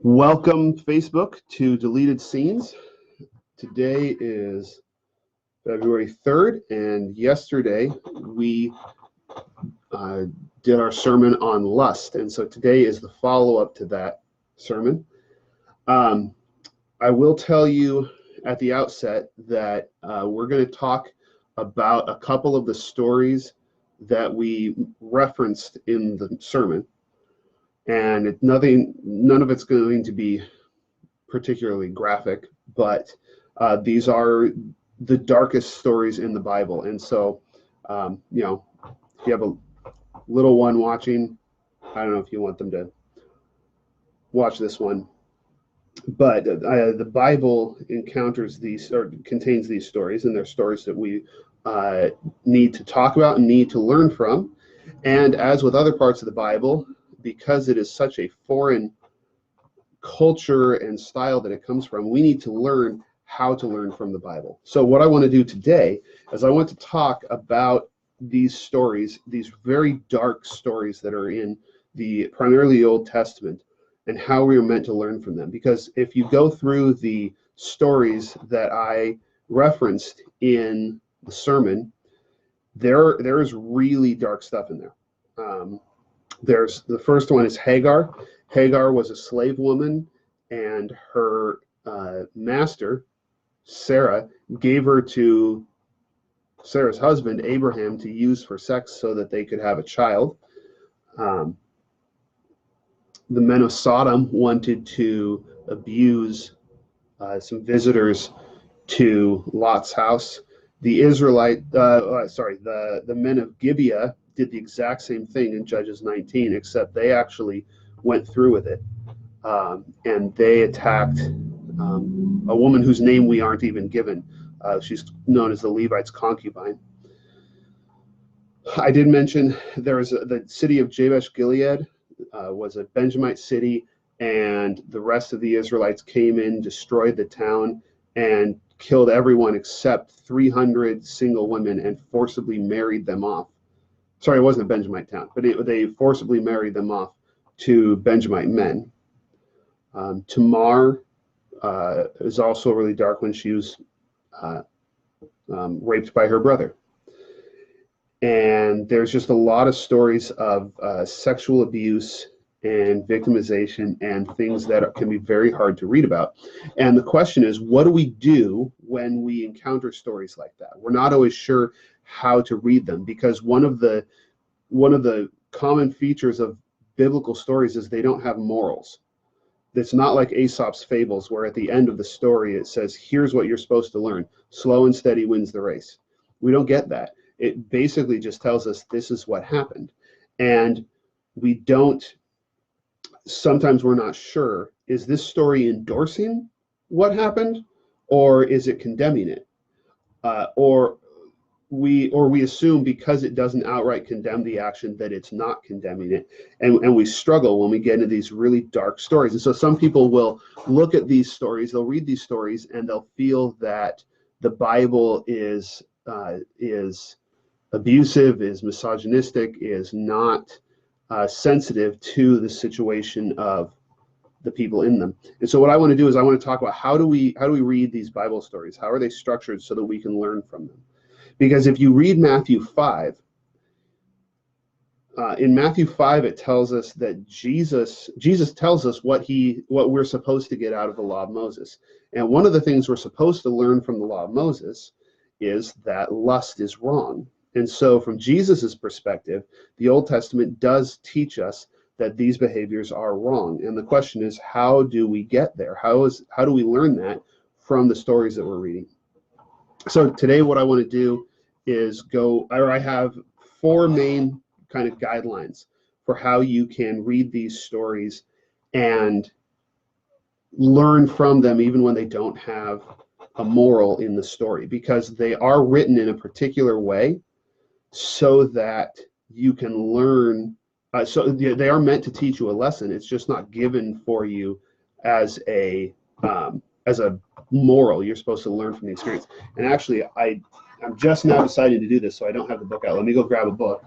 Welcome, Facebook, to Deleted Scenes. Today is February 3rd, and yesterday we did our sermon on lust, and so today is the follow-up to that sermon. I will tell you at the outset that we're going to talk about a couple of the stories that we referenced in the sermon. And none of it's going to be particularly graphic, but these are the darkest stories in the Bible. And so, if you have a little one watching, I don't know if you want them to watch this one, but the Bible encounters these or contains these stories, and they're stories that we need to talk about and need to learn from. And as with other parts of the Bible, because it is such a foreign culture and style that it comes from, we need to learn how to learn from the Bible. So what I want to do today is I want to talk about these stories, these very dark stories that are in primarily the Old Testament, and how we are meant to learn from them. Because if you go through the stories that I referenced in the sermon, there is really dark stuff in there. There's the first one is Hagar. Hagar was a slave woman, and her master, Sarah, gave her to Sarah's husband, Abraham, to use for sex so that they could have a child. The men of Sodom wanted to abuse some visitors to Lot's house. The men of Gibeah did the exact same thing in Judges 19, except they actually went through with it. And they attacked a woman whose name we aren't even given. She's known as the Levite's concubine. I did mention there was the city of Jabesh Gilead was a Benjamite city, and the rest of the Israelites came in, destroyed the town, and killed everyone except 300 single women and forcibly married them off. Sorry, it wasn't a Benjamite town, but they forcibly married them off to Benjamite men. Tamar is also really dark when she was raped by her brother. And there's just a lot of stories of sexual abuse and victimization and things that can be very hard to read about. And the question is, what do we do when we encounter stories like that? We're not always sure how to read them, because one of the common features of biblical stories is they don't have morals. It's not like Aesop's fables, where at the end of the story it says, here's what you're supposed to learn. Slow and steady wins the race. We don't get that. It basically just tells us this is what happened. And sometimes we're not sure, is this story endorsing what happened, or is it condemning it? Or we assume because it doesn't outright condemn the action that it's not condemning it, and we struggle when we get into these really dark stories. And so some people will look at these stories, they'll read these stories, and they'll feel that the Bible is abusive, is misogynistic, is not sensitive to the situation of the people in them. And so what I want to do is I want to talk about how do we read these Bible stories? How are they structured so that we can learn from them? Because if you read Matthew 5, in Matthew 5, it tells us that Jesus tells us what we're supposed to get out of the law of Moses. And one of the things we're supposed to learn from the law of Moses is that lust is wrong. And so from Jesus's perspective, the Old Testament does teach us that these behaviors are wrong. And the question is, how do we get there? How do we learn that from the stories that we're reading? So today what I want to do is I have four main kind of guidelines for how you can read these stories and learn from them even when they don't have a moral in the story, because they are written in a particular way so that you can learn. So they are meant to teach you a lesson. It's just not given for you as a moral. You're supposed to learn from the experience. And actually, I'm just now deciding to do this, so I don't have the book out. Let me go grab a book.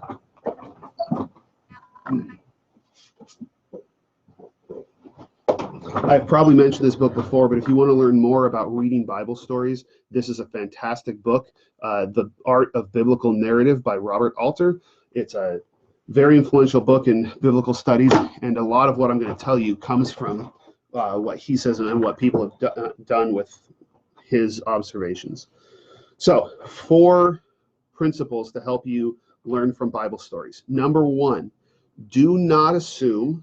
I've probably mentioned this book before, but if you want to learn more about reading Bible stories, this is a fantastic book, The Art of Biblical Narrative by Robert Alter. It's a very influential book in biblical studies, and a lot of what I'm going to tell you comes from what he says and what people have done with his observations. So, 4 principles to help you learn from Bible stories. Number 1, do not assume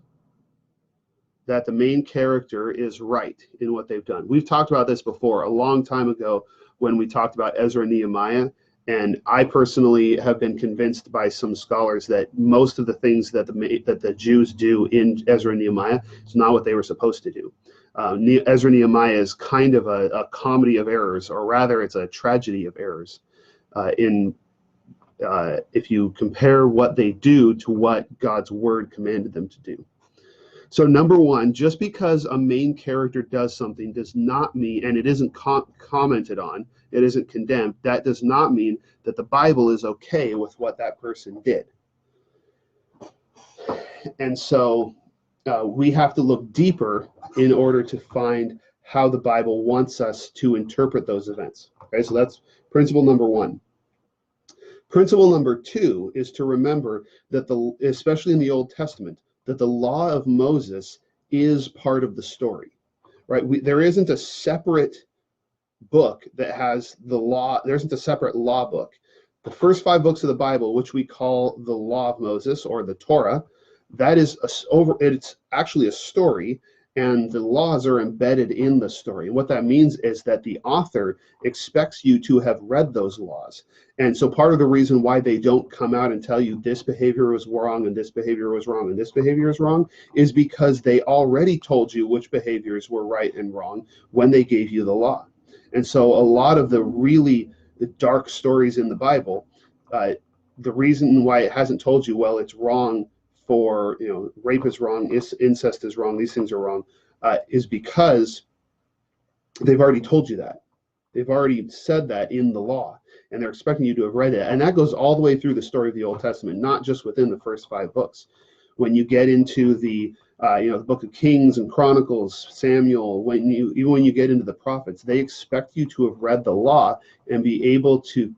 that the main character is right in what they've done. We've talked about this before a long time ago when we talked about Ezra and Nehemiah, and I personally have been convinced by some scholars that most of the things that the Jews do in Ezra and Nehemiah is not what they were supposed to do. Ezra and Nehemiah is kind of a comedy of errors, or rather it's a tragedy of errors if you compare what they do to what God's word commanded them to do. So number 1, just because a main character does something does not mean, and it isn't commented on, it isn't condemned, that does not mean that the Bible is okay with what that person did. And so we have to look deeper in order to find how the Bible wants us to interpret those events. Okay, so that's principle number 1. Principle number 2 is to remember that especially in the Old Testament, that the law of Moses is part of the story, right? There isn't a separate book that has the law. There isn't a separate law book. The first 5 books of the Bible, which we call the law of Moses or the Torah, that is it's actually a story, and the laws are embedded in the story. What that means is that the author expects you to have read those laws. And so part of the reason why they don't come out and tell you this behavior was wrong and this behavior was wrong and this behavior is wrong is because they already told you which behaviors were right and wrong when they gave you the law. And so a lot of the dark stories in the Bible, the reason why it hasn't told you, well, it's wrong for, rape is wrong, incest is wrong, these things are wrong, is because they've already told you that. They've already said that in the law, and they're expecting you to have read it. And that goes all the way through the story of the Old Testament, not just within the first 5 books. When you get into the book of Kings and Chronicles, Samuel, even when you get into the prophets, they expect you to have read the law and be able to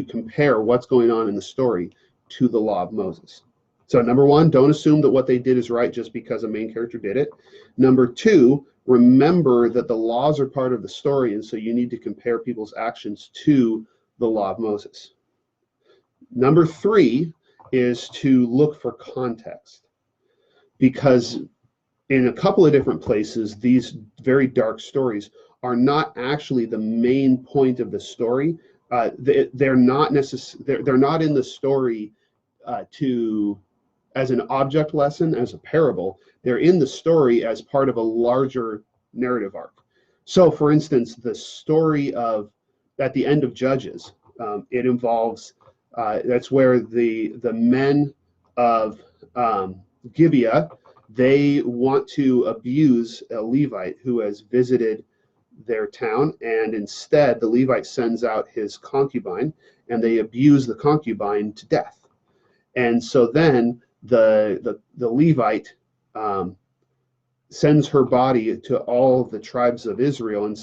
compare what's going on in the story to the law of Moses. So number 1, don't assume that what they did is right just because a main character did it. Number 2, remember that the laws are part of the story, and so you need to compare people's actions to the law of Moses. Number 3 is to look for context, because in a couple of different places, these very dark stories are not actually the main point of the story. They're not in the story as an object lesson, as a parable. They're in the story as part of a larger narrative arc. So, for instance, the story at the end of Judges, it involves, that's where the men of Gibeah, they want to abuse a Levite who has visited their town, and instead the Levite sends out his concubine, and they abuse the concubine to death. And so then the Levite sends her body to all the tribes of Israel and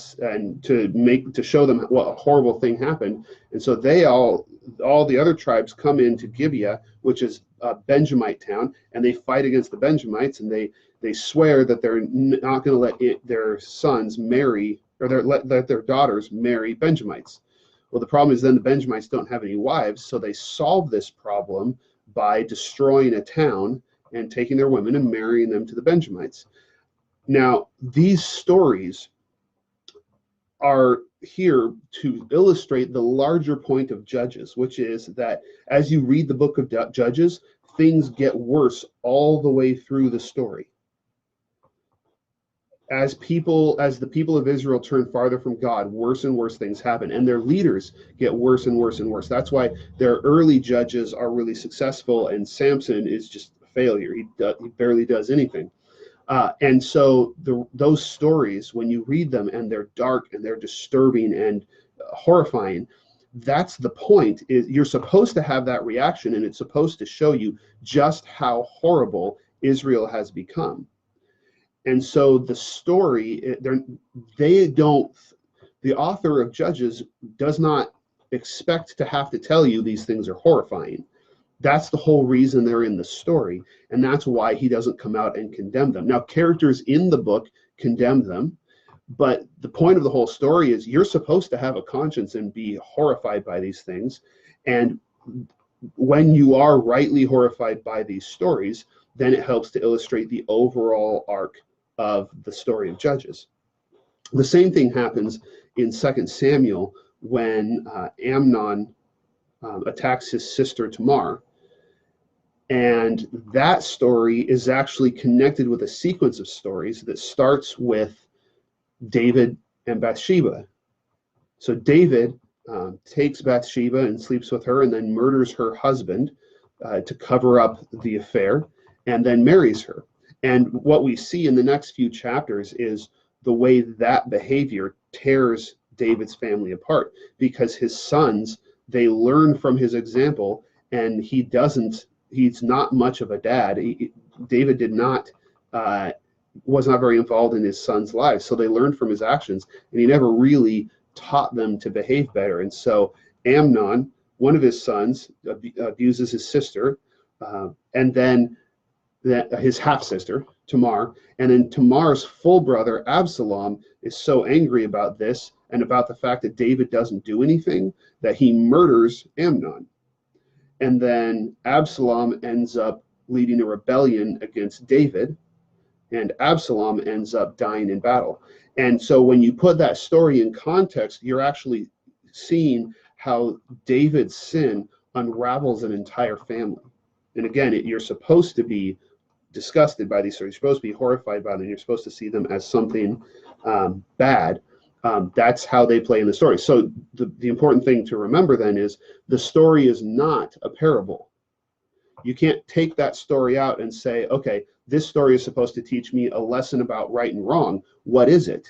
to show them what a horrible thing happened. And so all the other tribes come into Gibeah, which is a Benjamite town, and they fight against the Benjamites, and they swear that they're not going to let their sons marry, or let their daughters marry Benjamites. Well, the problem is then the Benjamites don't have any wives, so they solve this problem by destroying a town and taking their women and marrying them to the Benjamites. Now, these stories are here to illustrate the larger point of Judges, which is that as you read the book of Judges, things get worse all the way through the story. As the people of Israel turn farther from God, worse and worse things happen, and their leaders get worse and worse and worse. That's why their early judges are really successful, and Samson is just a failure. He barely does anything. And so those stories, when you read them and they're dark and they're disturbing and horrifying, that's the point. You're supposed to have that reaction, and it's supposed to show you just how horrible Israel has become. And so the story, they don't, the author of Judges does not expect to have to tell you these things are horrifying. That's the whole reason they're in the story, and that's why he doesn't come out and condemn them. Now, characters in the book condemn them, but the point of the whole story is you're supposed to have a conscience and be horrified by these things. And when you are rightly horrified by these stories, then it helps to illustrate the overall arc of the story of Judges. The same thing happens in 2 Samuel when Amnon attacks his sister Tamar. And that story is actually connected with a sequence of stories that starts with David and Bathsheba. So David takes Bathsheba and sleeps with her and then murders her husband to cover up the affair, and then marries her. And what we see in the next few chapters is the way that behavior tears David's family apart, because his sons, they learn from his example, and he's not much of a dad. David was not very involved in his sons' lives, so they learned from his actions, and he never really taught them to behave better. And so Amnon, one of his sons, abuses his sister, and then his half-sister, Tamar, and then Tamar's full brother, Absalom, is so angry about this and about the fact that David doesn't do anything that he murders Amnon. And then Absalom ends up leading a rebellion against David, and Absalom ends up dying in battle. And so when you put that story in context, you're actually seeing how David's sin unravels an entire family. And again, you're supposed to be disgusted by these stories. You're supposed to be horrified by them. You're supposed to see them as something bad. That's how they play in the story. So the important thing to remember then is the story is not a parable. You can't take that story out and say, okay, this story is supposed to teach me a lesson about right and wrong. What is it?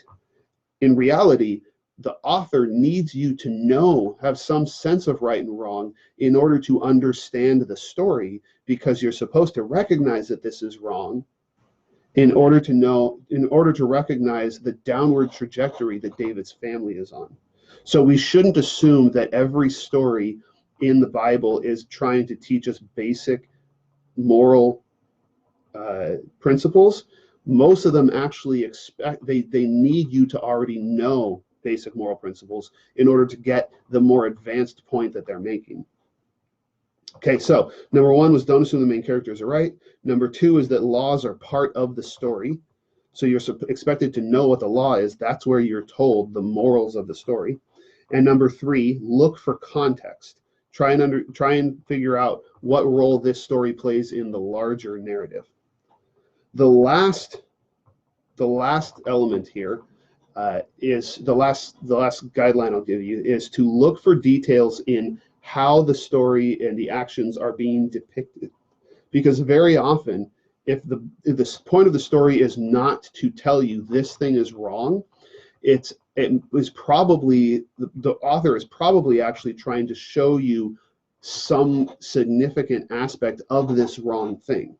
In reality, the author needs you to have some sense of right and wrong in order to understand the story, because you're supposed to recognize that this is wrong in order to recognize the downward trajectory that David's family is on. So we shouldn't assume that every story in the Bible is trying to teach us basic moral principles. Most of them actually they need you to already know basic moral principles in order to get the more advanced point that they're making. Okay, so number one was don't assume the main characters are right. Number two is that laws are part of the story. So you're expected to know what the law is. That's where you're told the morals of the story. And number three, look for context. Try and figure out what role this story plays in the larger narrative. The last element here is the last guideline I'll give you is to look for details in how the story and the actions are being depicted, because very often, if the point of the story is not to tell you this thing is wrong, the author is probably actually trying to show you some significant aspect of this wrong thing.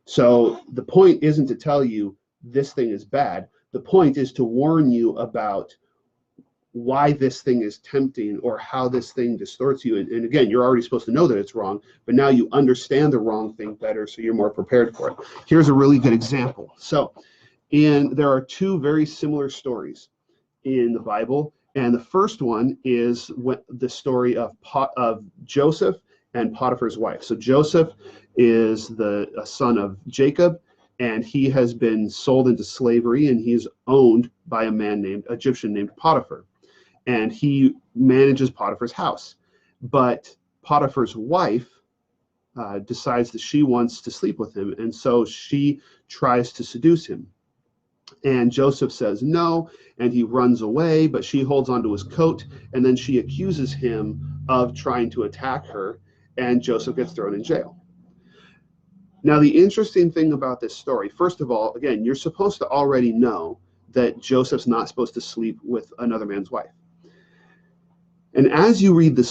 So the point isn't to tell you this thing is bad. The point is to warn you about why this thing is tempting or how this thing distorts you. And again, you're already supposed to know that it's wrong, but now you understand the wrong thing better, so you're more prepared for it. Here's a really good example. So there are two very similar stories in the Bible, and the first one is the story of Joseph and Potiphar's wife. So Joseph is a son of Jacob, and he has been sold into slavery, and he's owned by Egyptian named Potiphar. And he manages Potiphar's house. But Potiphar's wife decides that she wants to sleep with him, and so she tries to seduce him. And Joseph says no, and he runs away, but she holds onto his coat, and then she accuses him of trying to attack her, and Joseph gets thrown in jail. Now, the interesting thing about this story, first of all, again, you're supposed to already know that Joseph's not supposed to sleep with another man's wife. And as you read the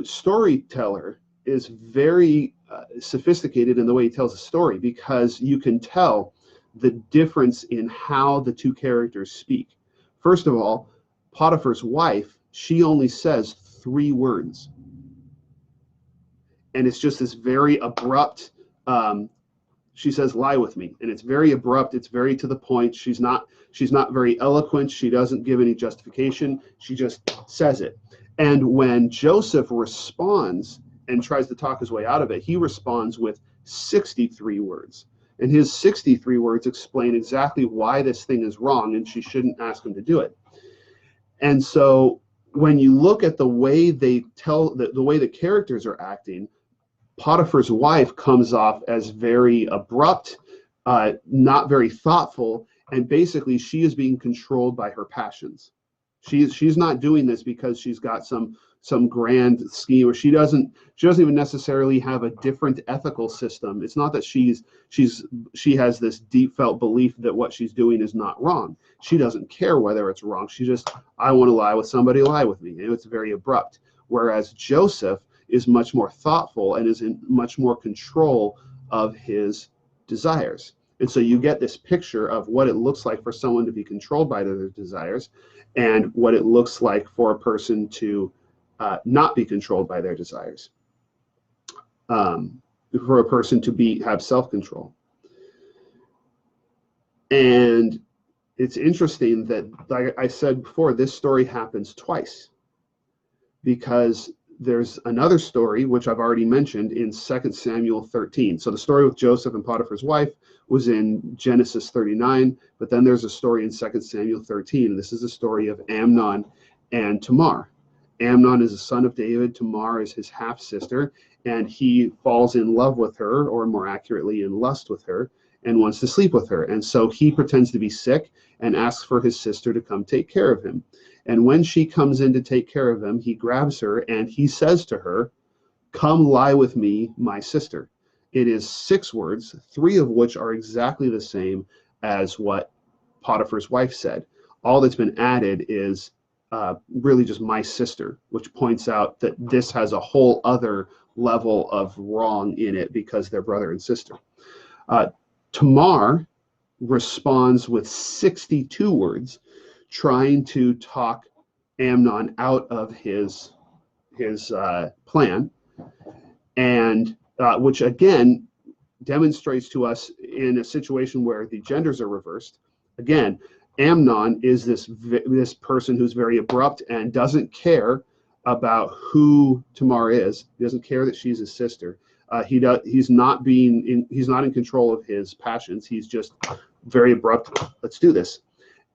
storyteller is very sophisticated in the way he tells a story, because you can tell the difference in how the two characters speak. First of all, Potiphar's wife, she only says 3 words. And it's just this very abrupt, she says, lie with me. And it's very abrupt. It's very to the point. She's not very eloquent. She doesn't give any justification. She just says it. And when Joseph responds and tries to talk his way out of it, he responds with 63 words. And his 63 words explain exactly why this thing is wrong and she shouldn't ask him to do it. And so when you look at the way they tell, the way the characters are acting, Potiphar's wife comes off as very abrupt, not very thoughtful, and basically she is being controlled by her passions. She's not doing this because she's got some grand scheme, or she doesn't even necessarily have a different ethical system. It's not that she has this deep felt belief that what she's doing is not wrong. She doesn't care whether it's wrong. She just, I want to lie with somebody, lie with me. And it's very abrupt. Whereas Joseph is much more thoughtful and is in much more control of his desires. And so you get this picture of what it looks like for someone to be controlled by their desires and what it looks like for a person to not be controlled by their desires, for a person to have self-control. And it's interesting that, like I said before, this story happens twice, because there's another story, which I've already mentioned, in 2 Samuel 13. So the story with Joseph and Potiphar's wife was in Genesis 39, but then there's a story in 2 Samuel 13, and this is the story of Amnon and Tamar. Amnon is a son of David, Tamar is his half-sister, and he falls in love with her, or more accurately, in lust with her, and wants to sleep with her. And so he pretends to be sick and asks for his sister to come take care of him. And when she comes in to take care of him, he grabs her and he says to her, "Come lie with me, my sister." It is 6 words, 3 of which are exactly the same as what Potiphar's wife said. All that's been added is really just "my sister," which points out that this has a whole other level of wrong in it because they're brother and sister. Tamar responds with 62 words, trying to talk Amnon out of his plan, and which again demonstrates to us, in a situation where the genders are reversed, again, Amnon is this person who's very abrupt and doesn't care about who Tamar is. He doesn't care that she's his sister. He's not in control of his passions. He's just very abrupt. Let's do this.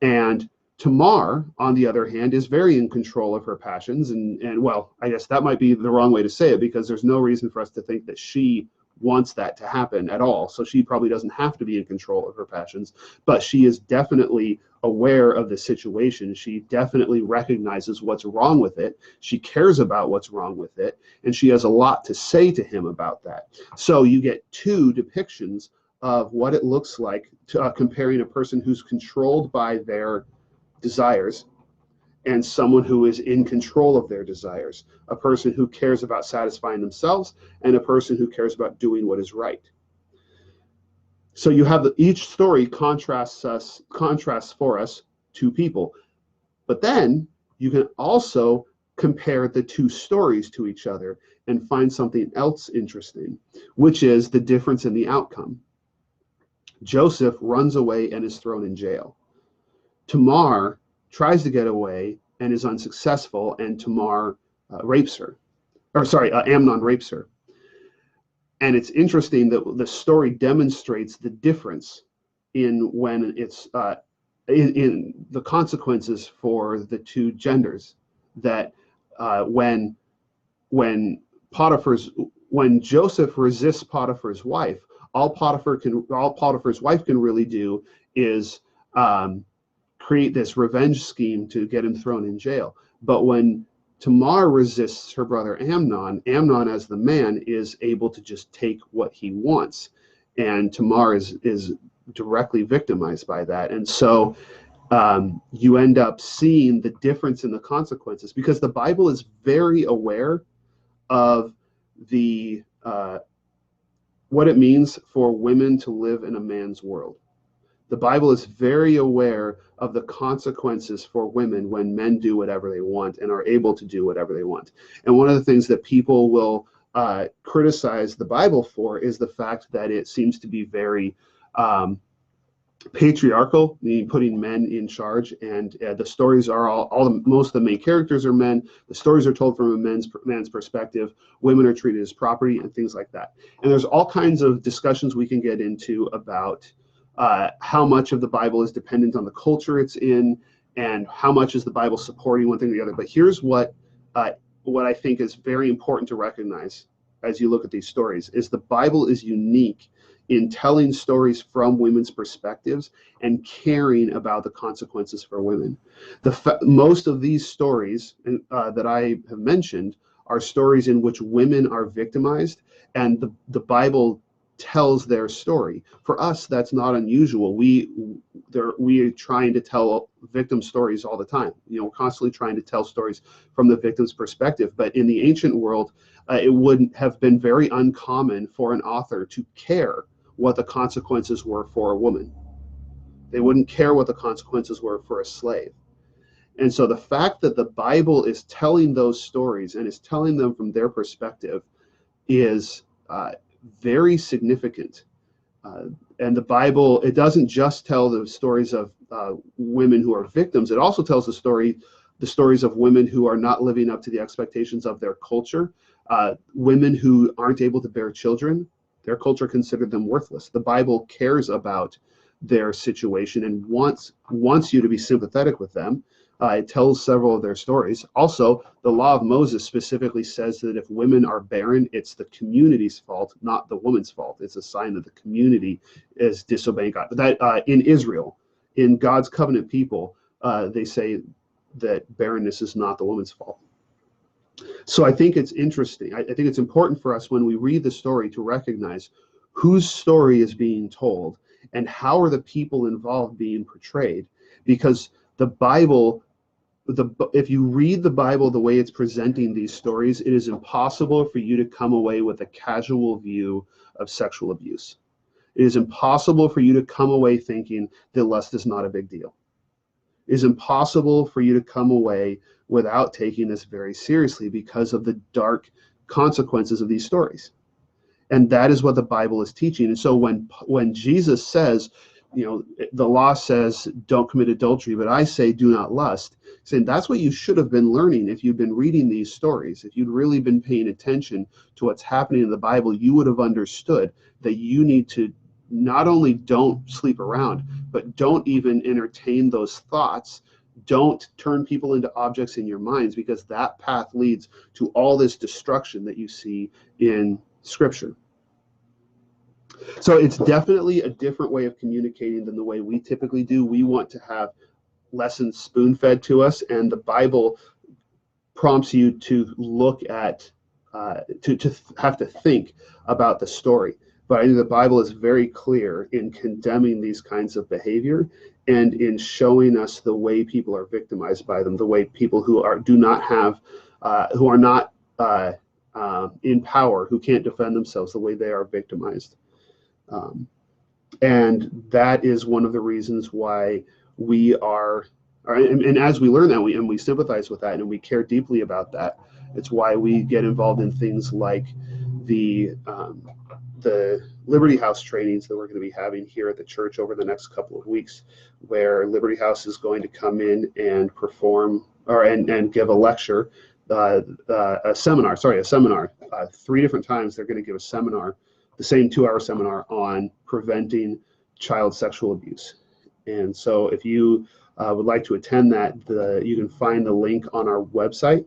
And Tamar, on the other hand, is very in control of her passions, and well, I guess that might be the wrong way to say it, because there's no reason for us to think that she wants that to happen at all. So she probably doesn't have to be in control of her passions, but she is definitely aware of the situation. She definitely recognizes what's wrong with it. She cares about what's wrong with it, and she has a lot to say to him about that. So you get 2 depictions of what it looks like to, comparing a person who's controlled by their desires and someone who is in control of their desires, a person who cares about satisfying themselves and a person who cares about doing what is right. So you have each story contrasts for us 2 people, but then you can also compare the 2 stories to each other and find something else interesting, which is the difference in the outcome. Joseph runs away and is thrown in jail. Tamar tries to get away and is unsuccessful, and Tamar rapes her. Amnon rapes her. And it's interesting that the story demonstrates the difference in when it's in the consequences for the 2 genders. That when Joseph resists Potiphar's wife, all Potiphar's wife can really do is create this revenge scheme to get him thrown in jail. But when Tamar resists her brother Amnon, Amnon as the man is able to just take what he wants, and Tamar is directly victimized by that. And so you end up seeing the difference in the consequences, because the Bible is very aware of what it means for women to live in a man's world. The Bible is very aware of the consequences for women when men do whatever they want and are able to do whatever they want. And one of the things that people will criticize the Bible for is the fact that it seems to be very patriarchal, meaning putting men in charge, and the stories are most of the main characters are men. The stories are told from a man's perspective. Women are treated as property and things like that. And there's all kinds of discussions we can get into about how much of the Bible is dependent on the culture it's in, and how much is the Bible supporting one thing or the other. But here's what I think is very important to recognize as you look at these stories: is the Bible is unique in telling stories from women's perspectives and caring about the consequences for women. Most of these stories that I have mentioned are stories in which women are victimized, and the Bible tells their story. For us, that's not unusual. We are trying to tell victim stories all the time. We're constantly trying to tell stories from the victim's perspective. But in the ancient world, it would have been very uncommon for an author to care what the consequences were for a woman. They wouldn't care what the consequences were for a slave. And so the fact that the Bible is telling those stories and is telling them from their perspective is very significant. And the Bible, it doesn't just tell the stories of women who are victims. It also tells the stories of women who are not living up to the expectations of their culture, women who aren't able to bear children. Their culture considered them worthless. The Bible cares about their situation and wants you to be sympathetic with them. It tells several of their stories. Also, the law of Moses specifically says that if women are barren, it's the community's fault, not the woman's fault. It's a sign that the community is disobeying God. That in Israel, in God's covenant people, they say that barrenness is not the woman's fault. So I think it's interesting. I think it's important for us when we read the story to recognize whose story is being told and how are the people involved being portrayed. Because the Bible, if you read the Bible the way it's presenting these stories, it is impossible for you to come away with a casual view of sexual abuse. It is impossible for you to come away thinking that lust is not a big deal. It is impossible for you to come away without taking this very seriously because of the dark consequences of these stories. And that is what the Bible is teaching. And so when Jesus says, the law says don't commit adultery, but I say do not lust, saying that's what you should have been learning if you'd been reading these stories. If you'd really been paying attention to what's happening in the Bible, you would have understood that you need to not only don't sleep around, but don't even entertain those thoughts. Don't turn people into objects in your minds, because that path leads to all this destruction that you see in Scripture. So it's definitely a different way of communicating than the way we typically do. We want to have lessons spoon-fed to us, and the Bible prompts you to look at, to have to think about the story. But I think the Bible is very clear in condemning these kinds of behavior and in showing us the way people are victimized by them, the way people who are not in power, who can't defend themselves, the way they are victimized. And that is one of the reasons why we are, and as we learn that, we sympathize with that, and we care deeply about that. It's why we get involved in things like the Liberty House trainings that we're going to be having here at the church over the next couple of weeks, where Liberty House is going to come in and perform and give a lecture, a seminar. 3 different times they're going to give a seminar, the same 2-hour seminar on preventing child sexual abuse. And so if you would like to attend that, you can find the link on our website.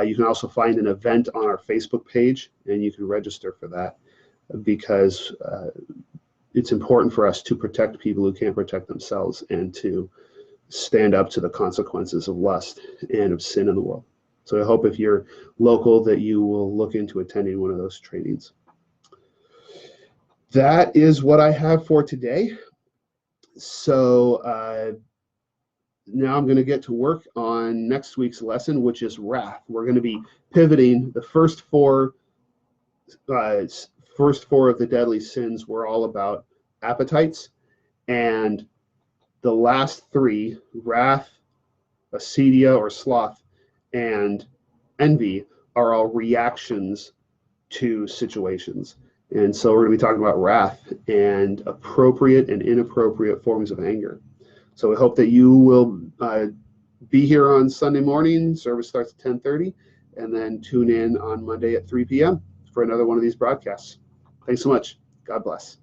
You can also find an event on our Facebook page, and you can register for that, because it's important for us to protect people who can't protect themselves and to stand up to the consequences of lust and of sin in the world. So I hope if you're local that you will look into attending one of those trainings. That is what I have for today. So now I'm going to get to work on next week's lesson, which is wrath. We're going to be pivoting. The first four of the deadly sins were all about appetites, And the last three, wrath, acedia or sloth, and envy, are all reactions to situations. And so we're going to be talking about wrath and appropriate and inappropriate forms of anger. So we hope that you will be here on Sunday morning. Service starts at 10:30, and then tune in on Monday at 3 p.m. for another one of these broadcasts. Thanks so much. God bless.